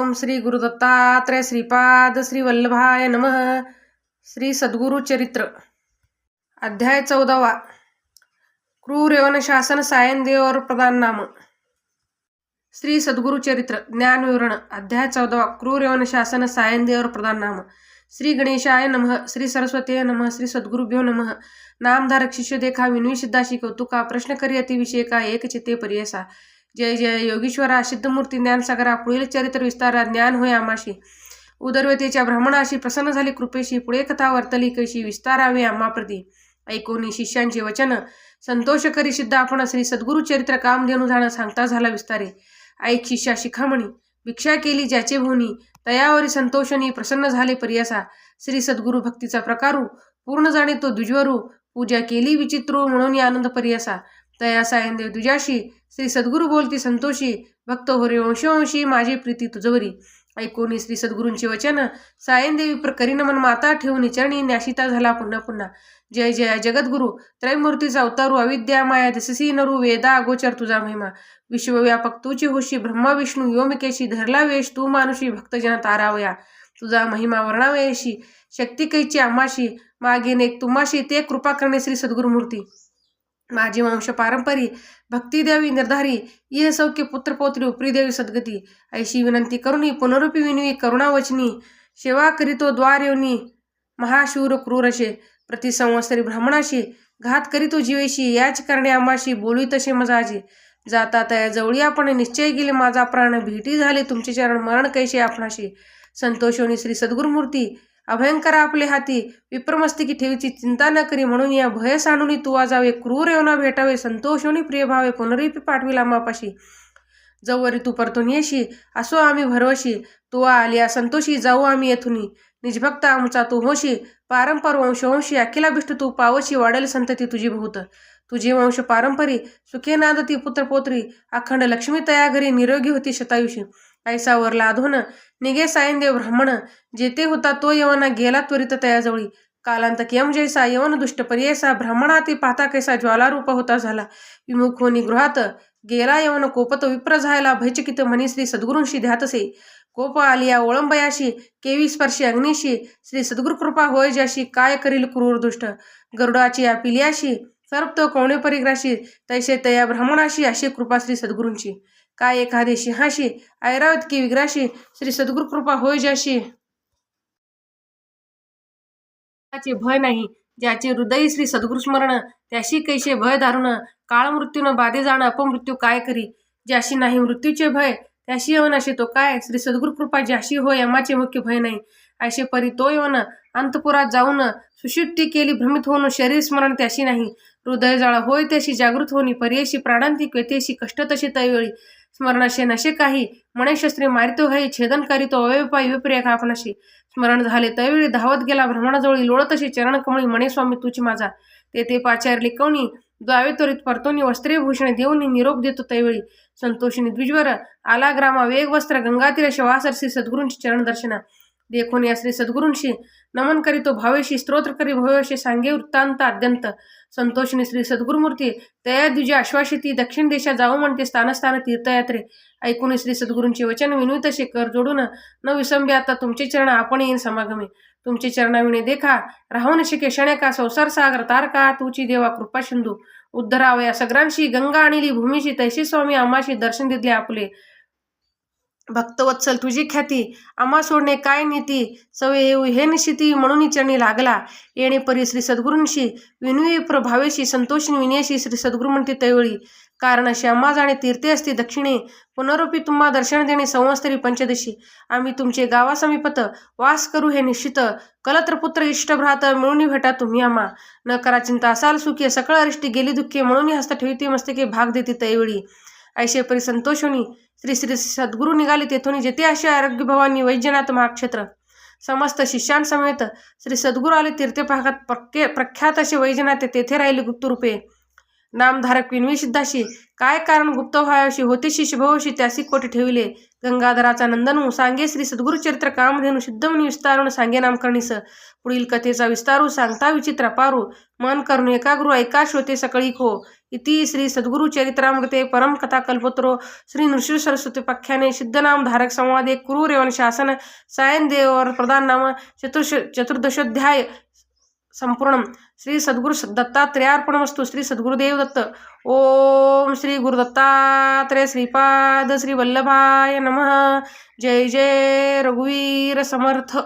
ओम श्री गुरुदत्तात्रय श्रीपाद श्री वल्लभाय नमः. श्री सद्गुरु चरित्र अध्याय 14. क्रूर यवन शासन सायनदेव और प्रधान नाम. श्री सद्गुरु चरित्र ज्ञान विवरण अध्याय 14. क्रूर यवन शासन सायनदेव और प्रधान नाम. श्री गणेशाय नमः. श्री सरस्वती नमः. श्री सद्गुरुभ्यो नमः. नामधारक शिष्य देखा विनवी सिद्धाशी कौतुका प्रश्न करी अतिविषयका एक चित्ते परियसा. जय जय योगीश्वरा सिद्धमूर्ती ज्ञानसागरा पुढील चरित्र विस्तारा ज्ञान होय आमाशी. उदरवतेच्या ब्राह्मणाशी प्रसन्न झाली कृपेशी पुढे कथा वर्तली कैशी विस्तारावे आम्हाप्रती. ऐकोनी शिष्यांचे वचन संतोष करी सिद्ध आपण श्री सद्गुरु चरित्र कामधेनु जाणं सांगता झाला विस्तारे. ऐक शिष्या शिखामणी भिक्षा केली ज्याचे भोनी तयावरी संतोषणी प्रसन्न झाले परियसा. श्री सद्गुरु भक्तीचा प्रकारू पूर्ण जाणे तो द्विजवरू पूजा केली विचित्रू म्हणून आनंद परियसा. तया सायनदेव दुजाशी श्री सद्गुरु बोलती संतोषी भक्त होरे वंशवंशी माझी प्रीती तुझवरी. ऐकोनी श्री सद्गुरूंचे वचन सायनदेवी करीन मन माता ठेवून चरणी न्याशिता झाला पुन्हा पुन्हा. जय जय जगद्गुरु त्रैमूर्तीचा अवतारू अविद्या माया दिससी नरू वेदा अगोचर तुझा महिमा. विश्वव्यापक तूची होशी ब्रह्मा विष्णू व्योमकेशी धरला वेश तू मानुषी भक्तजन तारावया. तुझा महिमा वर्णावयशी शक्ती कैची आम्हाशी मागे नेक तुम्हाशी ते कृपा करणे श्री सद्गुरुमूर्ती. माझी वंश पारंपरी भक्ती द्यावी निर्धारी इह सौख्य पुत्र पौत्री उपरी देवी सद्गती. ऐशी विनंती करुणी पुनरुपी विनवी करुणावचनी सेवा करीतो द्वार येऊनी महाशूर क्रूरशे. प्रतिसंवत्सरी ब्राह्मणाशी घात करीतो जीवेशी याच करणे आम्हाशी बोलू तसे मजाजी. जाता तया जवळी आपण निश्चय गेले माझा प्राण भेटी झाले तुमचे चरण मरण कैसे आपणाशी. संतोषोनी श्री सद्गुरुमूर्ती अभयंकर आपले हाती विप्रमस्तिकी ठेवीची चिंता न करी म्हणून या भय सांडूनी तू वाजावे क्रूर येवना भेटावे संतोषोनी प्रिय भावे पुनरिपी पाठविला मापाशी. जवरी तू परतून येशी असो आम्ही भरवशी तू आलिया संतोषी जाऊ आम्ही येथुनी. निजभक्त आमचा तू होशी पारंपर वंशवंशी अखिलाभिष्ट तू पावशी वाढेल संतती तुझी बहुत. तुझी वंश पारंपरी सुखे नांदती पुत्रपोत्री अखंड लक्ष्मी तया घरी निरोगी होती शतायुषी. ऐसा वरला अधोन निगे सायनदेव ब्राह्मण जेते होता तो यवना गेला त्वरित तयाजवळी. कालांतक यम जैसा यवन दुष्ट पर्येसा ब्राह्मणाती पाहता कैसा ज्वालारूप होता झाला. विमुख होनी गृहात गेला यवन कोपत विप्र झायला भयचकित मनी श्री सद्गुरूंशी ध्यातसे. कोप आलिया ओळंबयाशी केवी स्पर्शी अग्निशी श्री सद्गुरु कृपा होय ज्याशी काय करील क्रूर दुष्ट. गरुडाची आपिलियाशी सर्पतो कोणे परिग्राशी तैसे तया ब्राह्मणाशी अशी कृपा श्री सद्गुरूंची. काय एखादे सिंहाशी ऐरावत की विग्राशी श्री सद्गुरु कृपा होय ज्याशी भय नाही ज्याचे हृदय श्री सद्गुरु स्मरण त्याशी कैसे भय दारुण. काळ मृत्यून बाधे जाणं अपमृत्यू काय करी ज्याशी नाही मृत्यूचे भय त्याशी यवन असे तो काय. श्री सद्गुरु कृपा ज्याशी होय यमाचे मुख्य भय नाही. ऐसे परी तो यवन अंतपुरात जाऊन सुषुप्ती केली भ्रमित होऊन शरीर स्मरण त्याशी नाही. हृदय जाळ होय त्याशी जागृत होणी पर्येशी प्राणांती क्वेतेशी कष्ट तशी तैवेळी. स्मरणाशे नशे काही मणे शस्त्रे मारितो है छेदन करीतो अवयपायी विप्रिय आपणाशी. स्मरण झाले तैवेळी धावत गेला ब्राह्मणाजवळी लोळतशी चरण कमळी म्हणे स्वामी तुची माझा. ते पाचारली कवणी द्वावे त्वरित परतोनी वस्त्रे भूषणे देऊनी निरोप देतो तैवेळी. संतोषिनी द्विजवर आला ग्रामा वेग वस्त्र गंगातीर शवासरसी सद्गुरूंची चरण दर्शना. देखून या श्री सद्गुरूंशी नमन करीतो भावेशी स्तोत्र करी भव्यशी सांगे वृत्तांत आद्यंत. संतोषिनी श्री सद्गुरुमूर्ती तया द्विजे आश्वासिती दक्षिण देशात जाऊ म्हणते स्थानस्थान तीर्थयात्रे. ऐकून श्री सद्गुरूंचे वचन विनवी तसे कर जोडून न विसंबे आता तुमचे चरण आपण येईन समागमे. तुमचे चरणाविणे देखा राहून शिके क्षणेका संसार सागर तारका तुची देवा कृपा सिंधू. उद्धरावया सगरांशी गंगा आणली भूमीशी तैशी स्वामी आम्हाशी दर्शन दिले आपले. भक्तवत्सल तुझी ख्याती आम्हा सोडणे काय नीती सवे येऊ हे निश्चिती म्हणून चरणी लागला. येणे परी श्री सद्गुरूंशी विनवी प्रभावेशी संतोषिनी विनयशी श्री सद्गुरु म्हणते तैवळी. कारण अशी आम्हा जाणे तीर्थे असते दक्षिणे पुनरुपी तुम्हा दर्शन देणे संवत्सरी पंचदशी. आम्ही तुमचे गावा समीपत वास करू हे निश्चित. कलत्रपुत्र इष्टभ्रात मिळून भेटा तुम्ही आम्हा. न करा चिंता असाल सुखी सकळ अरिष्टी गेली दुःखे म्हणून हस्त ठेविते मस्तके भाग देते तैवळी. ऐशे परी संतोषोनी श्री श्री सद्गुरु निघाले तेथोनी जेथे असे आरोग्य भवानी वैजनाथ महाक्षेत्र. समस्त शिष्यांसमेत श्री सद्गुरु आले तीर्थे भागात प्रख्यात असे वैजनाथ तेथे राहिले गुप्त रूपे. नामधारक विनवी सिद्धाशी काय कारण गुप्त व्हायाशी होते शिशभवशी त्यासी कोटी ठेविले गंगाधराचा नंदनू सांगे श्री सद्गुरु चरित्र कामधेनु सिद्धमुनी विस्तारून सांगे नामकरणीस पुढील कथेचा विस्तारू सांगता विचित्र पारू मन करून एकाग्रू ऐका श्रोते सकळी खो इति श्री सद्गुरु चरित्रामृते परम कथा कल्पत्रो श्री नृसिंह सरस्वती पख्याने सिद्ध नामधारक संवादे क्रूर एवं शासन सायन देव और प्रधान नाम चतुर्दशोध्याय संपूर्ण श्री सद्गुरु दत्तात्रेयार्पणमस्तु श्री सद्गुरुदेव दत्त ओम श्री गुरुदत्तात्रेय श्रीपाद श्री वल्लभाय नमः जय जय रघुवीर समर्थ।